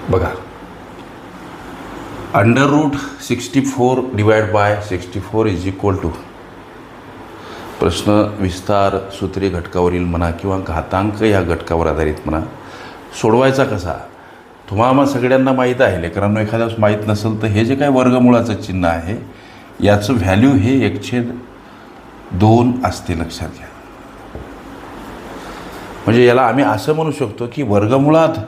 बघा, √64 divide by 64 is equal to प्रश्न विस्तार सूत्रीय घटकावरील म्हणा किंवा घातांक या घटकावर आधारित म्हणा सोडवायचा कसा. तुम्हाला सगळ्यांना माहीत आहे, लेकरांना एखाद्यास माहीत नसेल तर हे जे काय वर्गमुळाचं चिन्ह आहे याचं व्हॅल्यू हे 1/2 असते, लक्षात घ्या. म्हणजे याला आम्ही असं म्हणू शकतो की वर्गमुळात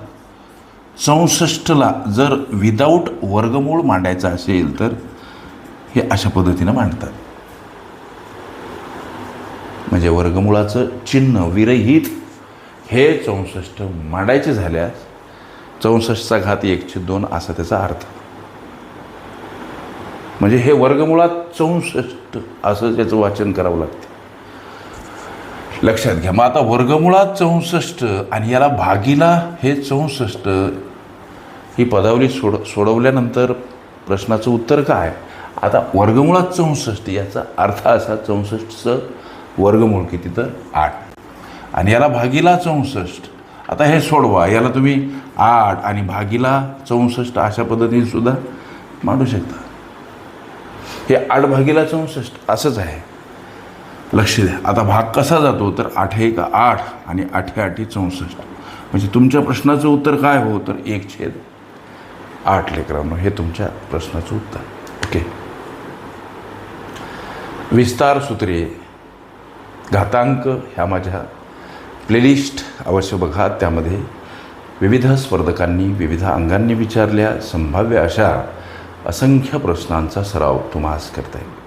64ला जर विदाऊट वर्गमूळ मांडायचं असेल तर हे अशा पद्धतीनं मांडतात. म्हणजे वर्गमुळाचं चिन्ह विरहित हे 64 मांडायचे झाल्यास 64चा घात 1/2 असा त्याचा अर्थ. म्हणजे हे वर्गमुळात 64 असं त्याचं वाचन करावं लागतं, लक्षात घ्या. मग आता वर्गमुळात 64 आणि याला भागीला हे 64 ही पदावली सोडवल्यानंतर प्रश्नाचं उत्तर काय. आता वर्गमुळात 64 याचा अर्थ असा 64चं वर्गमूळ किती तर 8 आणि याला भागीला 64. आता हे सोडवा, याला तुम्ही 8 आणि भागीला 64 अशा पद्धतीने सुद्धा मांडू शकता. हे 8 भागीला 64 असंच आहे, लक्ष द्या. आता भाग कसा जातो तर 8 8 आणि 8 8 64. म्हणजे तुमच्या प्रश्नाचं उत्तर काय हो तर 1/8 लेकरांनो, हे तुमच्या प्रश्नाचं उत्तर. ओके. विस्तार सूत्रे घातांक ह्या माझ्या प्लेलिस्ट अवश्य बघा. त्यामध्ये विविध स्पर्धकांनी विविध अंगांनी विचारल्या संभाव्य अशा असंख्य प्रश्नांचा सराव तुम्हास करता येईल.